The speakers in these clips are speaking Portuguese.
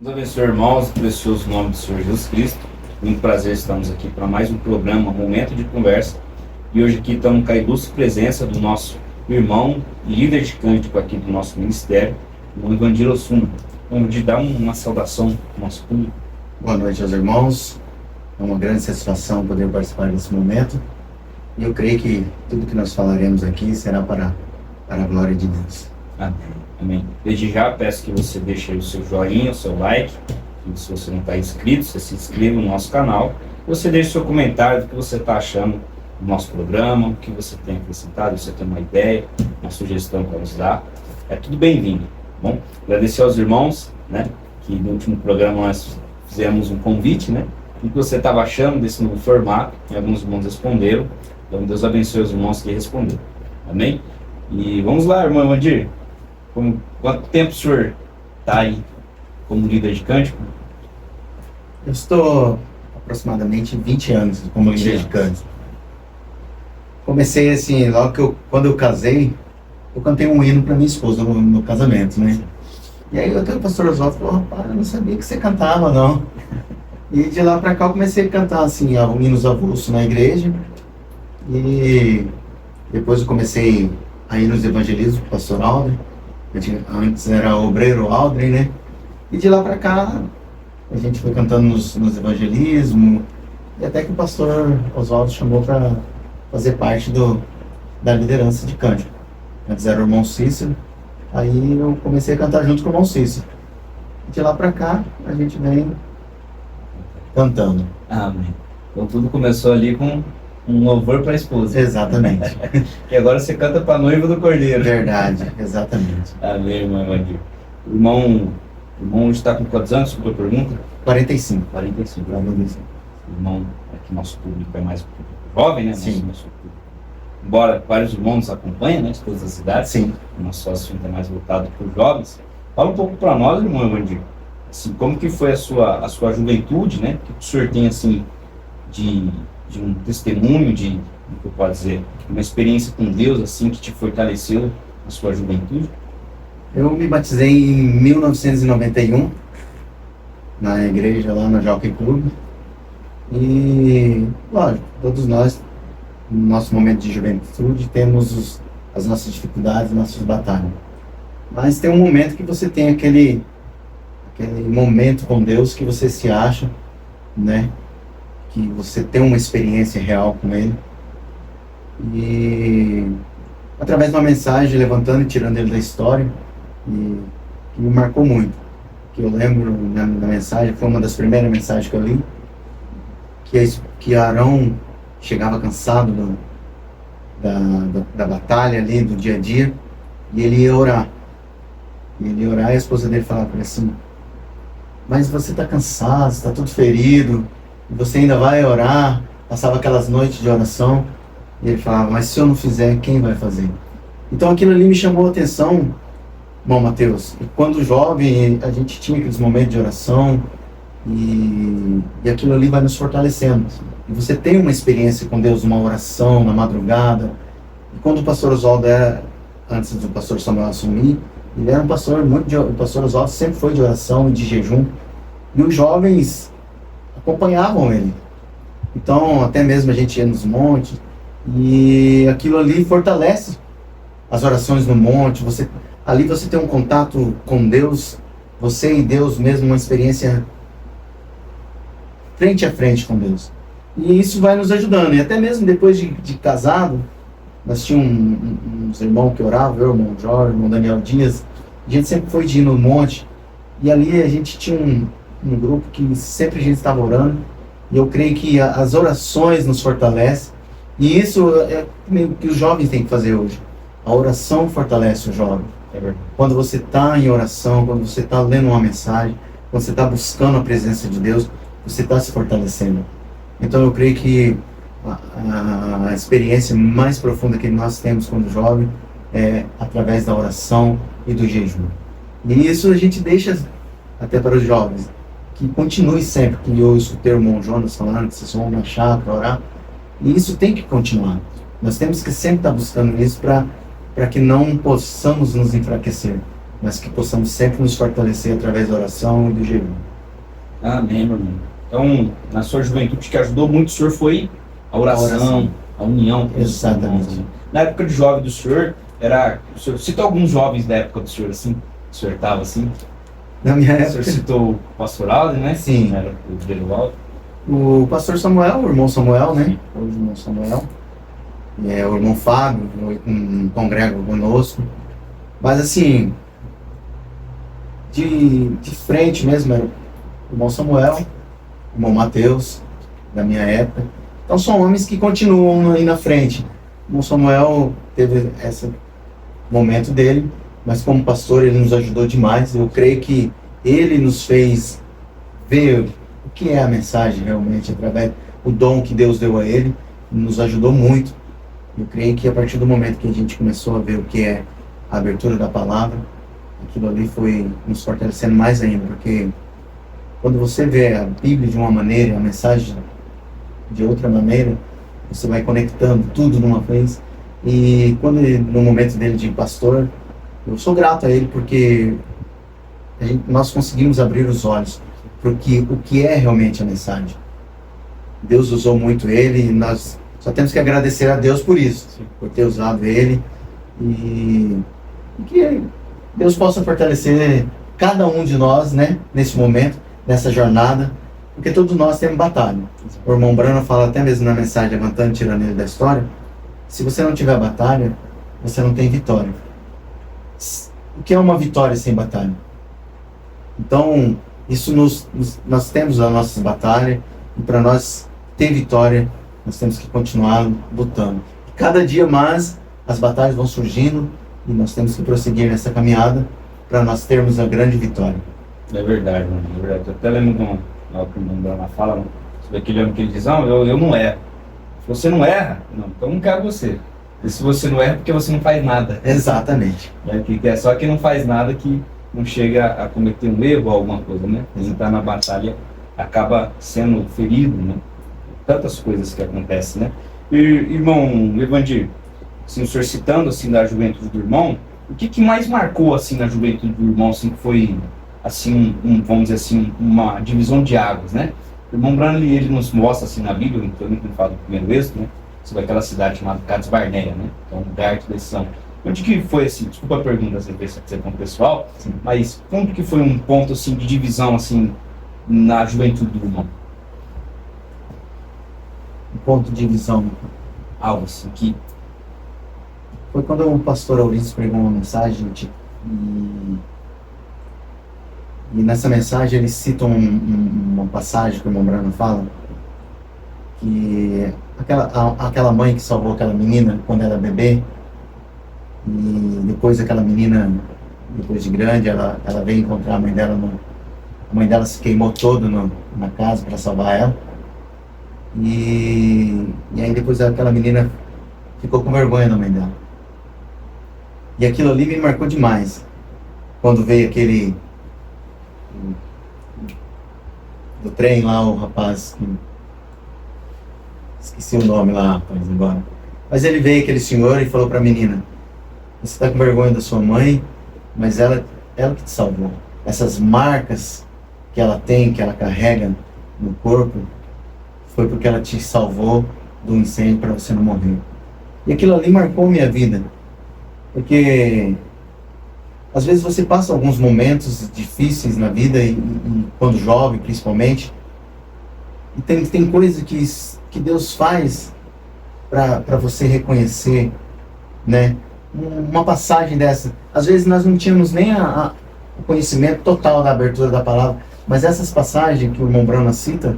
Deus abençoe, irmãos, no precioso nome do Senhor Jesus Cristo. Muito prazer, estamos aqui para mais um programa, Momento de Conversa. E hoje aqui estamos com a ilustre presença do nosso irmão, líder de cântico aqui do nosso ministério, o Evandir Osuna. Vamos dar uma saudação ao nosso público. Boa noite aos irmãos. É uma grande satisfação poder participar desse momento. E eu creio que tudo que nós falaremos aqui será para a glória de Deus. Amém. Desde já peço que você deixe aí o seu joinha, o seu like. E se você não está inscrito, você se inscreva no nosso canal. Você deixe o seu comentário do que você está achando do nosso programa, o que você tem acrescentado, se você tem uma ideia, uma sugestão para nos dar. É tudo bem-vindo. Bom, agradecer aos irmãos, né, que no último programa nós fizemos um convite, né, o que você estava achando desse novo formato, e alguns irmãos responderam. Então Deus abençoe os irmãos que responderam. Amém? E vamos lá, irmão Evandir. Quanto tempo o senhor está aí como líder de cântico? Eu estou aproximadamente 20 anos como líder de cântico. Comecei assim, logo quando eu casei, eu cantei um hino para minha esposa no casamento, né? E aí o pastor Oswaldo falou: rapaz, eu não sabia que você cantava, não. E de lá para cá eu comecei a cantar assim, hinos avulsos na igreja. E depois eu comecei a ir nos evangelismos com o pastor Aldrin. Antes era obreiro Aldrin, né? E de lá para cá a gente foi cantando nos evangelismos. E até que o pastor Oswaldo chamou para fazer parte da liderança de cântico. Antes era o irmão Cícero. Aí eu comecei a cantar junto com o irmão Cícero. E de lá para cá a gente vem cantando. Amém. Então tudo começou ali com um louvor para a esposa. Exatamente. E agora você canta para a noiva do cordeiro. Verdade, exatamente. Amém, irmão Evandir. O irmão está com quantos anos, desculpa a pergunta? 45. 45. O irmão, aqui nosso público é mais jovem, né? Sim. Nosso público. Embora vários irmãos nos acompanhem, né, de todas as cidades. Sim. O nosso assunto é mais voltado para os jovens. Fala um pouco para nós, irmão Evandir. Assim, como que foi a sua juventude, né? O que o senhor tem, assim, de um testemunho, que eu posso dizer, uma experiência com Deus, assim, que te fortaleceu na sua juventude? Eu me batizei em 1991, na igreja lá no Jockey Club. E, lógico, todos nós, no nosso momento de juventude, temos as nossas dificuldades, as nossas batalhas. Mas tem um momento que você tem aquele momento com Deus que você se acha, né? Que você tem uma experiência real com Ele. E através de uma mensagem, levantando e tirando ele da história, e que me marcou muito. Que eu lembro na mensagem, foi uma das primeiras mensagens que eu li, que Arão chegava cansado da batalha ali, do dia a dia, e ele ia orar. E a esposa dele falava para ele assim: mas você está cansado, está tudo ferido, e você ainda vai orar. Passava aquelas noites de oração, e ele falava: mas se eu não fizer, quem vai fazer? Então aquilo ali me chamou a atenção, irmão Mateus. E quando jovem, a gente tinha aqueles momentos de oração, e aquilo ali vai nos fortalecendo. E você tem uma experiência com Deus, uma oração na madrugada. E quando o pastor Oswaldo era, antes do pastor Samuel assumir, ele era um pastor o pastor Oswaldo sempre foi de oração e de jejum. E os jovens acompanhavam ele. Então, até mesmo a gente ia nos montes, e aquilo ali fortalece as orações no monte. Ali você tem um contato com Deus, você e Deus mesmo, uma experiência frente a frente com Deus. E isso vai nos ajudando. E até mesmo depois de casado, nós tínhamos uns irmãos que oravam, eu, irmão Jorge, irmão Daniel Dias. A gente sempre foi de ir no monte, e ali a gente tinha um grupo que sempre a gente estava orando. E eu creio que as orações nos fortalecem. E isso é o que os jovens têm que fazer hoje. A oração fortalece o jovem. Quando você está em oração, quando você está lendo uma mensagem, quando você está buscando a presença de Deus, você está se fortalecendo. Então eu creio que a experiência mais profunda que nós temos quando jovem é através da oração e do jejum. E isso a gente deixa até para os jovens, que continue sempre, que eu escutei o irmão Jonas falando que vocês vão na chácara orar, e isso tem que continuar. Nós temos que sempre estar buscando isso para que não possamos nos enfraquecer. mas que possamos sempre nos fortalecer através da oração e do jejum. Amém, meu irmão. Então, na sua juventude, que ajudou muito o senhor foi a oração, a união com os irmãos. Exatamente. Na época de jovem do senhor, o senhor citou alguns jovens da época do senhor, assim, o senhor estava assim. Na minha O época, senhor citou o pastor Aldo, né? Sim. Era o Derualdo. o pastor Samuel, o irmão Samuel, né? Sim. O irmão Samuel. O irmão Fábio, congrega conosco. Mas assim, de frente mesmo, era o irmão Samuel, o irmão Mateus, da minha época. Então são homens que continuam aí na frente. O irmão Samuel teve esse momento dele, mas como pastor ele nos ajudou demais. Eu creio que ele nos fez ver o que é a mensagem realmente, através do dom que Deus deu a ele, nos ajudou muito. Eu creio que a partir do momento que a gente começou a ver o que é a abertura da palavra, aquilo ali foi nos fortalecendo mais ainda, porque quando você vê a Bíblia de uma maneira, a mensagem de outra maneira, você vai conectando tudo numa vez. E quando no momento dele de pastor, eu sou grato a ele porque nós conseguimos abrir os olhos para o que é realmente a mensagem. Deus usou muito ele e nós só temos que agradecer a Deus por isso, por ter usado ele e que Deus possa fortalecer cada um de nós, né, nesse momento, nessa jornada, porque todos nós temos batalha. O irmão Brano fala até mesmo na mensagem Levantando, Tirando Ele da História, se você não tiver batalha, você não tem vitória. O que é uma vitória sem batalha? Então, isso nós temos a nossa batalha e para nós ter vitória, nós temos que continuar lutando. Cada dia mais as batalhas vão surgindo e nós temos que prosseguir nessa caminhada para nós termos a grande vitória. É verdade, mano. É verdade. Eu até lembro que o irmão Brana fala sobre aquele homem que ele diz, não, eu não erro. Se você não erra, não, então eu não quero você. E se você não erra, porque você não faz nada. Exatamente. É só quem não faz nada que não chega a cometer um erro ou alguma coisa, né? Quem está na batalha acaba sendo ferido, né? Tantas coisas que acontecem, né? E, irmão Evandir, assim, o senhor citando assim, da juventude do irmão, o que mais marcou assim, na juventude do irmão, assim, que foi assim, vamos dizer assim, uma divisão de águas, né? O irmão Branley, ele nos mostra assim, na Bíblia, então ele fala do primeiro êxodo, né? Sobre aquela cidade chamada Cades Barneia, né? Que é um lugar de decisão. Onde que foi assim, desculpa a pergunta, se é tão pessoal, Sim. mas onde que foi um ponto assim, de divisão assim, na juventude do irmão? Um ponto de visão. Algo assim, que Foi quando o pastor Aurício pregou uma mensagem e nessa mensagem ele cita uma passagem que o irmão Brano fala, que aquela mãe que salvou aquela menina quando era bebê, e depois aquela menina, depois de grande, ela veio encontrar a mãe dela, a mãe dela se queimou toda na casa para salvar ela, e aí depois aquela menina ficou com vergonha da mãe dela. E aquilo ali me marcou demais. Quando veio aquele do trem lá, o rapaz, esqueci o nome lá, rapaz, agora. Mas ele veio, aquele senhor, e falou para a menina, você está com vergonha da sua mãe, mas ela que te salvou. Essas marcas que ela tem, que ela carrega no corpo, foi porque ela te salvou do incêndio para você não morrer. E aquilo ali marcou minha vida. Porque às vezes você passa alguns momentos difíceis na vida, e quando jovem principalmente, e tem coisas que Deus faz para você reconhecer, né? Uma passagem dessa, às vezes nós não tínhamos nem o conhecimento total da abertura da palavra, mas essas passagens que o irmão Brana cita,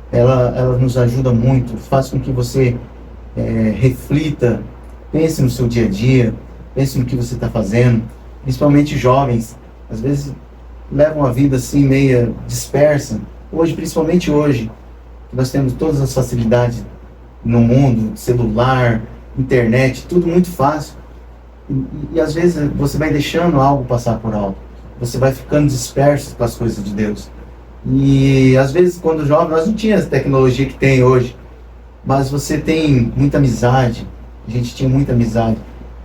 ela nos ajuda muito, faz com que você reflita, pense no seu dia a dia, pense no que você está fazendo. Principalmente jovens, às vezes levam a vida assim meia dispersa. Hoje, principalmente hoje, que nós temos todas as facilidades no mundo, celular, internet, tudo muito fácil. E às vezes você vai deixando algo passar por alto. Você vai ficando disperso com as coisas de Deus. E às vezes, quando jovem, nós não tínhamos a tecnologia que tem hoje, mas você tem muita amizade. A gente tinha muita amizade.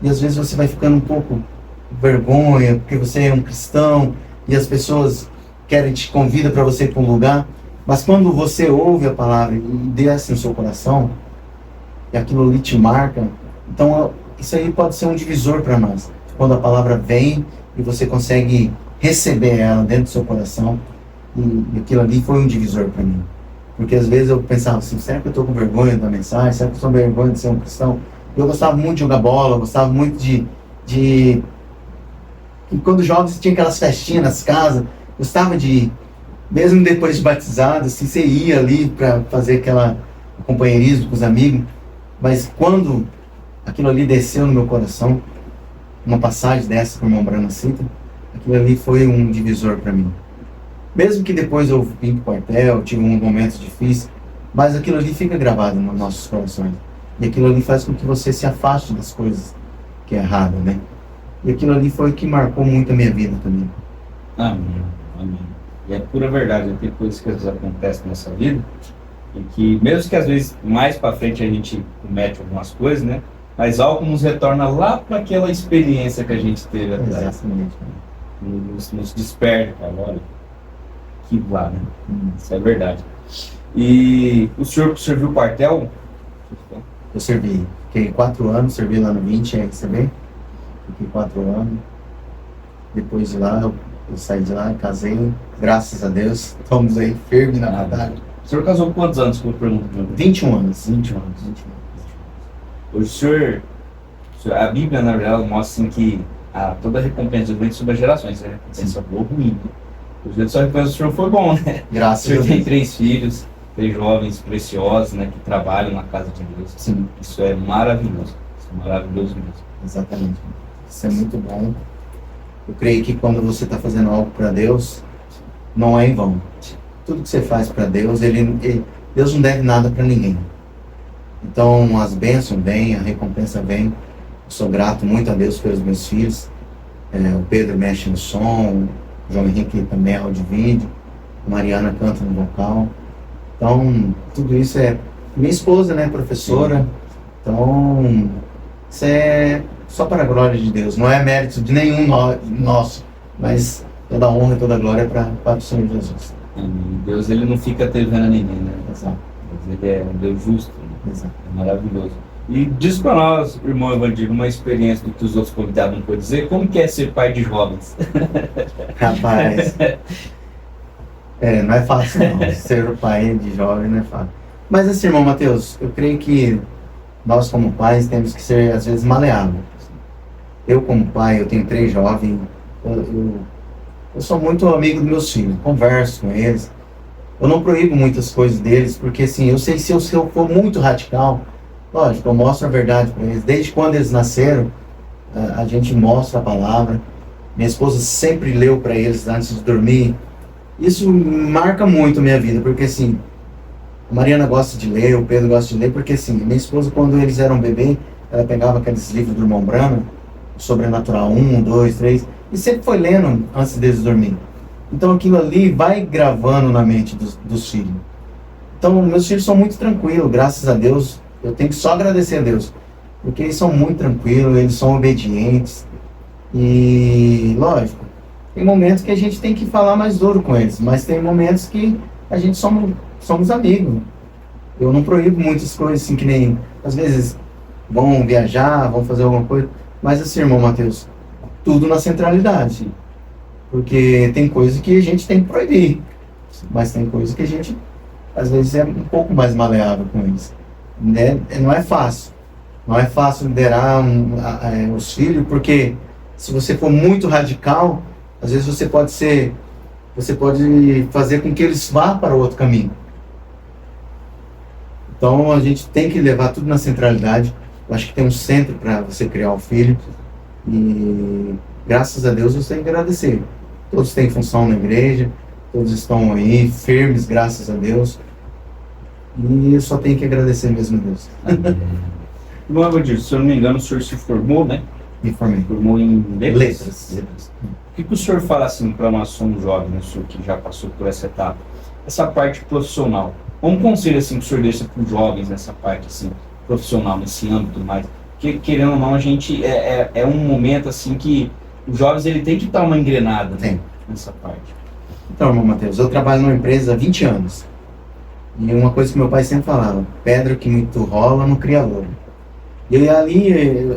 E às vezes você vai ficando um pouco vergonha, porque você é um cristão e as pessoas querem te convidar para você ir para um lugar. Mas quando você ouve a palavra e desce no seu coração, e aquilo ali te marca, então isso aí pode ser um divisor para nós. Quando a palavra vem e você consegue receber ela dentro do seu coração, e aquilo ali foi um divisor para mim. Porque às vezes eu pensava assim, será que eu estou com vergonha da mensagem? Será que eu estou com vergonha de ser um cristão? Eu gostava muito de jogar bola, eu gostava muito de... E quando jovens tinha aquelas festinhas nas casas, gostava de ir. Mesmo depois de batizado, assim, você ia ali para fazer aquela companheirismo com os amigos. Mas quando aquilo ali desceu no meu coração, uma passagem dessa com o irmão Brana Cita, aquilo ali foi um divisor para mim. Mesmo que depois eu vim para o quartel, tive um momento difícil, mas aquilo ali fica gravado nos nossos corações. E aquilo ali faz com que você se afaste das coisas que é errado, né? E aquilo ali foi o que marcou muito a minha vida também. Amém, amém. E é pura verdade, tem coisas que às vezes acontecem na nossa vida, e que mesmo que às vezes mais para frente a gente comete algumas coisas, né? Mas algo nos retorna lá para aquela experiência que a gente teve atrás. Exatamente. Nos desperta, olha, que lá, né? Isso é verdade. E o senhor serviu o quartel? Eu servi. Fiquei 4 anos, servi lá no 20, RCB. Fiquei 4 anos. Depois de lá, eu saí de lá, casei. Graças a Deus, estamos aí firme na batalha. O senhor casou com quantos anos, que eu pergunto? 21 anos. 21 anos. Hoje o senhor, a Bíblia, na verdade, mostra assim, que toda a recompensa vem sobre as gerações, né? Recompensa boa ou ruim. Hoje só recompensa do senhor foi bom, né? Graças a Deus. O senhor tem Deus. 3 filhos, 3 jovens preciosos, né? Que trabalham na casa de Deus. Sim. Isso é maravilhoso. Isso é maravilhoso mesmo. Exatamente. Isso é muito bom. Eu creio que quando você está fazendo algo para Deus, não é em vão. Tudo que você faz para Deus, Deus não deve nada para ninguém. Então, as bênçãos vêm, a recompensa vem. Eu sou grato muito a Deus pelos meus filhos. O Pedro mexe no som, o João Henrique também é áudio e vídeo, a Mariana canta no vocal. Então, tudo isso é... Minha esposa, né, professora. Então, isso é só para a glória de Deus. Não é mérito de nenhum nosso, mas toda a honra e toda a glória para o Senhor Jesus. Deus, ele não fica devendo a ninguém, né? Exato. Ele é um Deus justo, né? Exato. É maravilhoso. E diz para nós, irmão Evandir, uma experiência do que os outros convidados não podem dizer, como que é ser pai de jovens? Rapaz, não é fácil não, ser o pai de jovem não é fácil. Mas assim, irmão Mateus, eu creio que nós como pais temos que ser às vezes maleáveis. Eu como pai, eu tenho 3 jovens, eu sou muito amigo dos meus filhos, converso com eles. Eu não proíbo muitas coisas deles, porque assim, eu sei se eu for muito radical, lógico, eu mostro a verdade para eles. Desde quando eles nasceram, a gente mostra a palavra. Minha esposa sempre leu para eles antes de dormir. Isso marca muito a minha vida, porque assim, a Mariana gosta de ler, o Pedro gosta de ler, porque assim, minha esposa, quando eles eram bebê, ela pegava aqueles livros do irmão Brana, Sobrenatural 1, 2, 3, e sempre foi lendo antes deles dormir. Então aquilo ali vai gravando na mente dos filhos. Então meus filhos são muito tranquilos, graças a Deus. Eu tenho que só agradecer a Deus, porque eles são muito tranquilos, eles são obedientes. E lógico, tem momentos que a gente tem que falar mais duro com eles, mas tem momentos que a gente somos amigos. Eu não proíbo muitas coisas, assim, que nem, às vezes, vão viajar, vão fazer alguma coisa, mas assim, irmão Mateus, tudo na centralidade. Porque tem coisas que a gente tem que proibir, mas tem coisas que a gente, às vezes, é um pouco mais maleável com eles. Né? Não é fácil. Não é fácil liderar os filhos, porque se você for muito radical, às vezes você pode fazer com que eles vá para outro caminho. Então a gente tem que levar tudo na centralidade. Eu acho que tem um centro para você criar o filho. E graças a Deus você tem que agradecer. Todos têm função na igreja, todos estão aí firmes, graças a Deus. E eu só tenho que agradecer mesmo a Deus. Irmão Evandir, se eu não me engano, o senhor se formou, né? Me formei. Formou em Letras. O que o senhor fala assim para nós somos jovens, né, o senhor que já passou por essa etapa, essa parte profissional? Um conselho assim que o senhor deixa para os jovens nessa parte assim profissional, nesse âmbito mais? Porque querendo ou não, a gente é um momento assim que os jovens ele tem que dar uma engrenada, né, Tem. nessa parte. Então, irmão Mateus, eu trabalho numa empresa há 20 anos. E uma coisa que meu pai sempre falava, pedra que muito rola não cria louro. E ali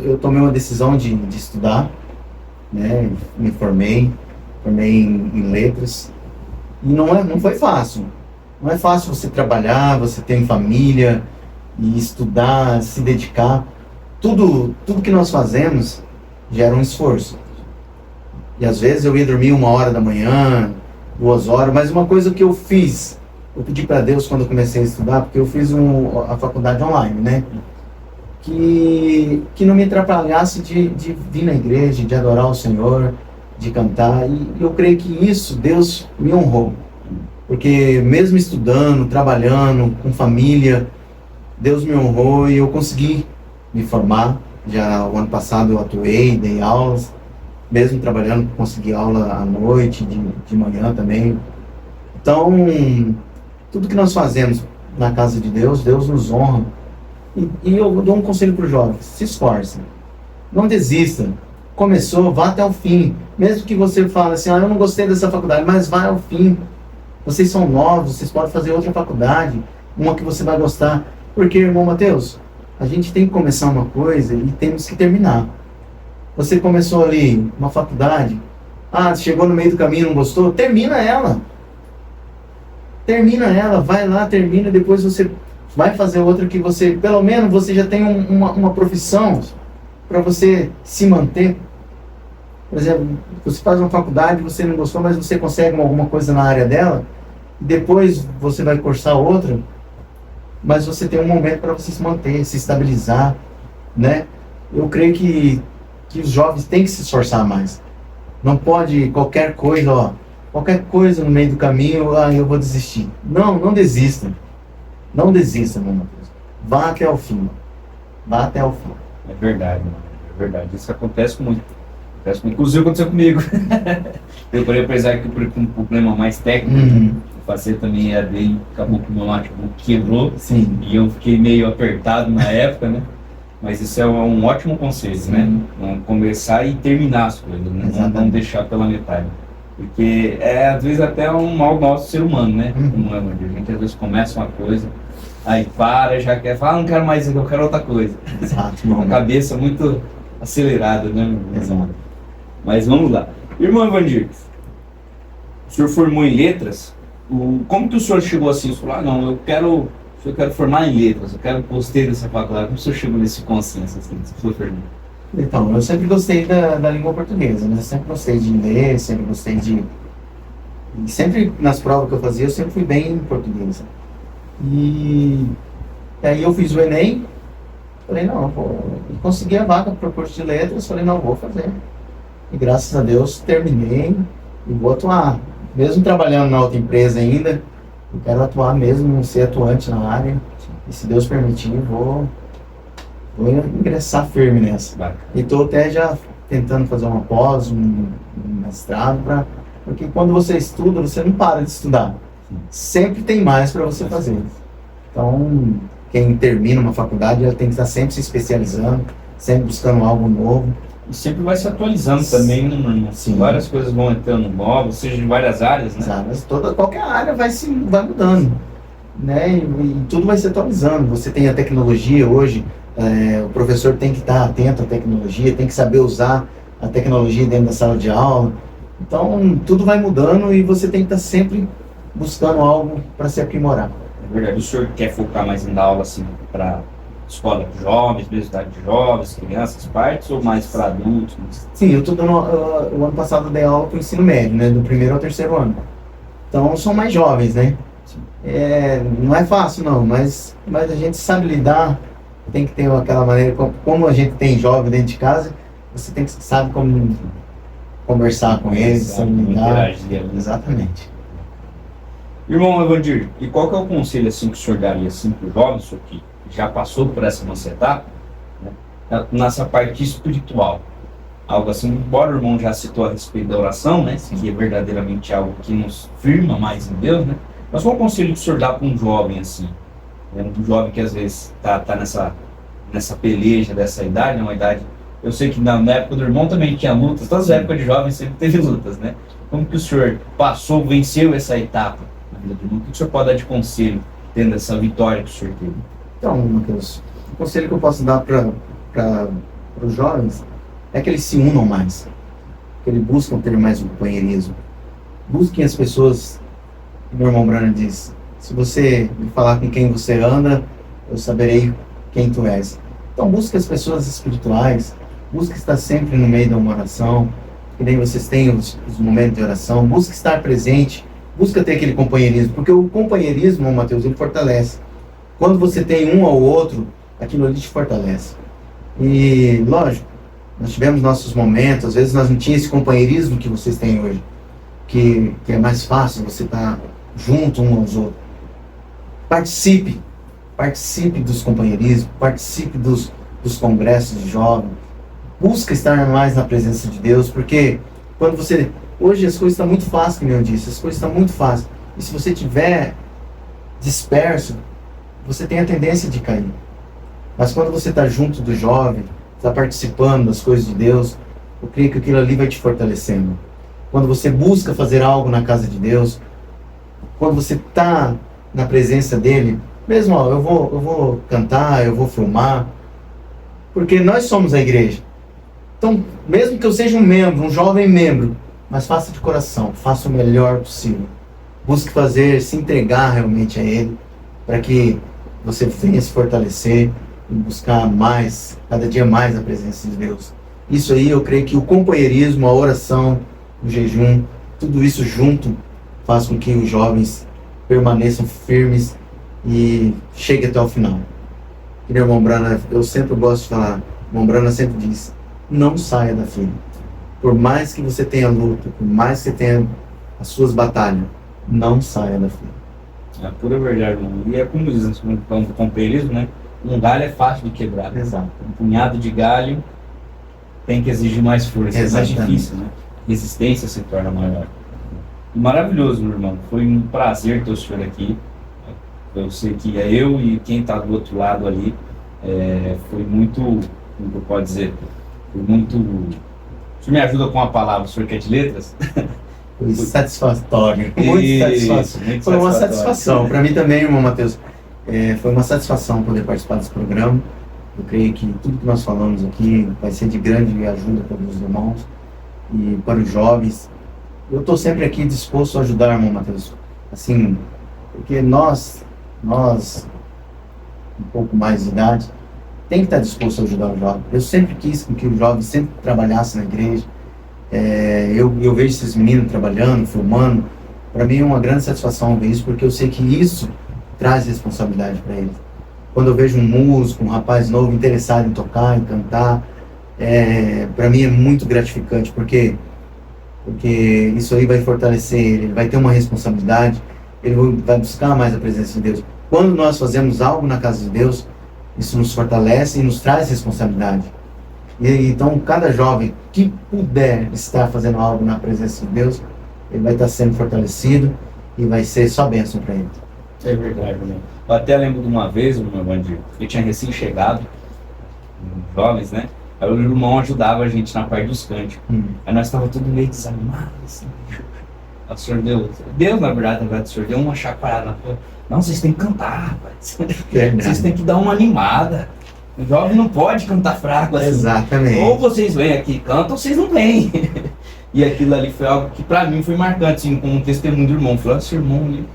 eu tomei uma decisão de estudar, né? Me formei em letras. E não foi fácil. Não é fácil você trabalhar, você ter família, e estudar, se dedicar. Tudo que nós fazemos gera um esforço. E às vezes eu ia dormir 1h da manhã, 2h, mas uma coisa que eu fiz, eu pedi para Deus quando eu comecei a estudar, porque eu fiz a faculdade online, né? Que não me atrapalhasse de vir na igreja, de adorar o Senhor, de cantar. E eu creio que isso Deus me honrou. Porque mesmo estudando, trabalhando, com família, Deus me honrou e eu consegui me formar. Já o ano passado eu atuei, dei aulas. Mesmo trabalhando, consegui aula à noite, de manhã também. Então, tudo que nós fazemos na casa de Deus, Deus nos honra. E eu dou um conselho para os jovens: se esforcem, não desista. Começou, vá até o fim. Mesmo que você fale assim, eu não gostei dessa faculdade, mas vá ao fim. Vocês são novos, vocês podem fazer outra faculdade, uma que você vai gostar. Porque, irmão Mateus, a gente tem que começar uma coisa e temos que terminar. Você começou ali uma faculdade, chegou no meio do caminho e não gostou, termina ela. Termina ela, vai lá, termina, depois você vai fazer outra que você, pelo menos você já tem uma profissão para você se manter. Por exemplo, você faz uma faculdade, você não gostou, mas você consegue alguma coisa na área dela, e depois você vai cursar outra, mas você tem um momento para você se manter, se estabilizar, né? Eu creio que os jovens têm que se esforçar mais. Não pode qualquer coisa no meio do caminho, eu vou desistir. Não desista. Não desista, meu irmão. Vá até o fim. Vá até o fim. É verdade, mano. É verdade. Isso acontece muito. Inclusive aconteceu comigo. Eu parei, apesar que por um problema mais técnico, fazer também EAD e acabou que o meu notebook quebrou. Sim. E eu fiquei meio apertado na época, né? Mas isso é um ótimo conselho, Sim. né? Vamos começar e terminar as coisas, né? Não deixar pela metade. Porque às vezes até um mal nosso ser humano, né? Humano. A gente às vezes começa uma coisa, aí para, já quer falar, não quero mais isso, eu quero outra coisa. Exato. Uma cabeça muito acelerada, né? Exato. Mas vamos lá. Irmão Evandir, o senhor formou em letras? Como que o senhor chegou assim? Você falou, não, eu quero formar em letras, gostei dessa faculdade. Como o senhor chegou nesse consenso, assim, sua pergunta? Então, eu sempre gostei da língua portuguesa, né? Eu sempre gostei de ler, sempre gostei de... E sempre, nas provas que eu fazia, eu sempre fui bem em português. E aí eu fiz o Enem, falei, não, consegui a vaga para o curso de letras, falei, não, vou fazer. E graças a Deus terminei e vou atuar. Mesmo trabalhando na outra empresa ainda, eu quero atuar mesmo, ser atuante na área. E se Deus permitir, vou ingressar firme nessa. Bacana. E estou até já tentando fazer uma pós, um mestrado, porque quando você estuda, você não para de estudar. Sempre tem mais para você fazer. Então, quem termina uma faculdade, ela tem que estar sempre se especializando, sempre buscando algo novo. E sempre vai se atualizando também, né? Sim. Várias coisas vão entrando novas, seja em várias áreas, né? Qualquer área vai mudando, né? E tudo vai se atualizando. Você tem a tecnologia hoje, o professor tem que estar atento à tecnologia, tem que saber usar a tecnologia dentro da sala de aula. Então, tudo vai mudando e você tem que estar sempre buscando algo para se aprimorar. É verdade. O senhor quer focar mais em dar aula assim para escola de jovens, universidade de jovens, crianças, partes, ou mais para adultos? Sim, eu estou dando, o ano passado eu dei aula para o ensino médio, né, do 1º ao 3º ano. Então são mais jovens, né? Não é fácil não, mas a gente sabe lidar, tem que ter aquela maneira, como a gente tem jovem dentro de casa, você tem que saber como conversar com eles, sabe lidar. Exatamente. Irmão Evandir, e qual que é o conselho assim, que o senhor daria assim, para o jovem, senhor, que já passou por essa nossa etapa, né, nessa parte espiritual? Algo assim, embora o irmão já citou a respeito da oração, né, que é verdadeiramente algo que nos firma mais em Deus, né? Mas qual o conselho que o senhor dá para um jovem assim? Um jovem que às vezes está nessa peleja dessa idade, né, uma idade... Eu sei que na época do irmão também tinha lutas, todas as épocas de jovem sempre teve lutas, né? Como que o senhor passou, venceu essa etapa na vida do irmão? O que o senhor pode dar de conselho, tendo essa vitória que o senhor teve? Então, Matheus, o conselho que eu posso dar para os jovens é que eles se unam mais, que eles buscam ter mais um companheirismo. Busquem as pessoas, meu irmão Brana diz, se você me falar com quem você anda, eu saberei quem tu és. Então busque as pessoas espirituais, busque estar sempre no meio de uma oração, que nem vocês têm os momentos de oração, busque estar presente, busque ter aquele companheirismo, porque o companheirismo, Matheus, ele fortalece. Quando você tem um ao outro, aquilo ali te fortalece. E, lógico, nós tivemos nossos momentos, às vezes nós não tínhamos esse companheirismo que vocês têm hoje, que é mais fácil você estar junto um aos outros. Participe dos companheirismos, participe dos congressos de jovens, busca estar mais na presença de Deus, porque quando você... Hoje as coisas estão muito fáceis, como eu disse, as coisas estão muito fáceis. E se você estiver disperso, você tem a tendência de cair. Mas quando você está junto do jovem, está participando das coisas de Deus, eu creio que aquilo ali vai te fortalecendo. Quando você busca fazer algo na casa de Deus, quando você está na presença dele, mesmo, ó, eu vou cantar, eu vou filmar, porque nós somos a igreja. Então, mesmo que eu seja um membro, um jovem membro, mas faça de coração, faça o melhor possível. Busque fazer, se entregar realmente a Ele, para que você venha se fortalecer e buscar mais, cada dia mais a presença de Deus. Isso aí, eu creio que o companheirismo, a oração, o jejum, tudo isso junto faz com que os jovens permaneçam firmes e cheguem até o final. E meu irmão Brana, eu sempre gosto de falar, o irmão Brana sempre diz, não saia da fila. Por mais que você tenha luta, por mais que você tenha as suas batalhas, não saia da fila. É a pura verdade, irmão. E é como dizem no companheirismo, né? Um galho é fácil de quebrar. Exato. Um punhado de galho tem que exigir mais força, é mais difícil, né? Resistência se torna maior. E maravilhoso, meu irmão. Foi um prazer ter o senhor aqui. Eu sei que é eu e quem está do outro lado ali. Foi muito, como eu posso dizer, foi muito... O senhor me ajuda com a palavra, o senhor quer de letras? Foi satisfatório. Muito satisfatório. Foi uma satisfação. Para mim também, irmão Matheus, foi uma satisfação poder participar desse programa. Eu creio que tudo que nós falamos aqui vai ser de grande ajuda para os irmãos e para os jovens. Eu estou sempre aqui disposto a ajudar, irmão Matheus. Assim, porque nós, um pouco mais de idade, tem que estar disposto a ajudar o jovem. Eu sempre quis que o jovem sempre trabalhasse na igreja. Eu vejo esses meninos trabalhando, filmando. Para mim é uma grande satisfação ver isso, porque eu sei que isso traz responsabilidade para eles. Quando eu vejo um músico, um rapaz novo interessado em tocar, em cantar, para mim é muito gratificante, porque isso aí vai fortalecer ele vai ter uma responsabilidade, ele vai buscar mais a presença de Deus. Quando nós fazemos algo na casa de Deus, isso nos fortalece e nos traz responsabilidade. E então, cada jovem que puder estar fazendo algo na presença de Deus, ele vai estar sendo fortalecido e vai ser só bênção para ele. É verdade, irmão. Eu até lembro de uma vez, meu irmão, eu tinha recém-chegado, jovens, né? Aí o irmão ajudava a gente na parte dos cânticos. Aí nós estávamos tudo meio desanimados, assim. Aí o senhor Deus, na verdade, o senhor deu uma chacoalhada na porta. Não, vocês têm que cantar, rapaz. Vocês têm que dar uma animada. O jovem não pode cantar fraco assim. Exatamente. Ou vocês vêm aqui e cantam, ou vocês não vêm. E aquilo ali foi algo que pra mim foi marcante, assim, como um testemunho do irmão. Falei, esse irmão ali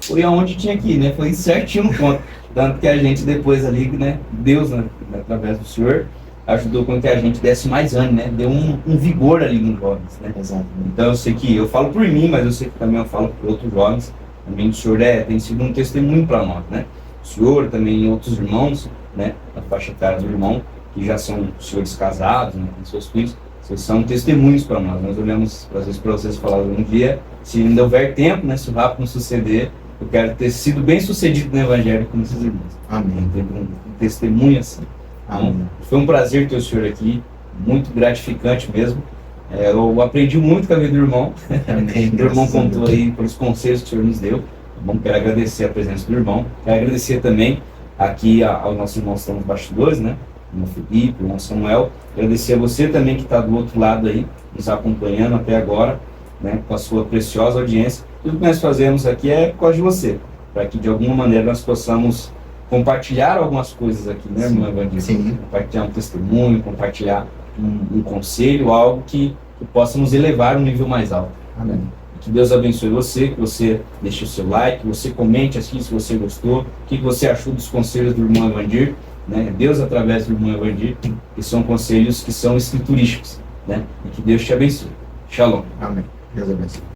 foi aonde tinha que ir, né? Foi certinho no ponto. Tanto que a gente depois ali, né? Deus, né, através do senhor, ajudou com que a gente desse mais ânimo, né? Deu um vigor ali nos jovens, né? Exatamente. Então eu sei que, eu falo por mim, mas eu sei que também eu falo por outros jovens. Também o senhor tem sido um testemunho para nós, né? O senhor também e outros irmãos, né? Da faixa etária do irmão, que já são senhores casados, né? Com seus filhos, vocês são testemunhos para nós. Nós olhamos, às vezes, para vocês falar um dia, se ainda houver tempo, né? Se o rápido não suceder, eu quero ter sido bem sucedido no Evangelho com esses irmãos. Amém. Ter um testemunho assim. Então, foi um prazer ter o senhor aqui, muito gratificante mesmo. Eu aprendi muito com a vida do irmão. Amém. O irmão contou aí pelos conselhos que o senhor nos deu. Bom, quero agradecer a presença do irmão. Quero agradecer também aqui aos nossos irmãos que estão nos bastidores, né? irmão Felipe, irmão Samuel. Agradecer a você também que está do outro lado aí, nos acompanhando até agora, né, com a sua preciosa audiência. Tudo que nós fazemos aqui é por causa de você, para que de alguma maneira nós possamos compartilhar algumas coisas aqui, né, irmão Evandir? Sim. Compartilhar um testemunho, compartilhar um conselho, algo que possa nos elevar a um nível mais alto. Amém. Que Deus abençoe você, que você deixe o seu like, que você comente aqui se você gostou, o que você achou dos conselhos do irmão Evandir, né? Deus através do irmão Evandir, que são conselhos que são escriturísticos, né? E que Deus te abençoe. Shalom. Amém. Deus abençoe.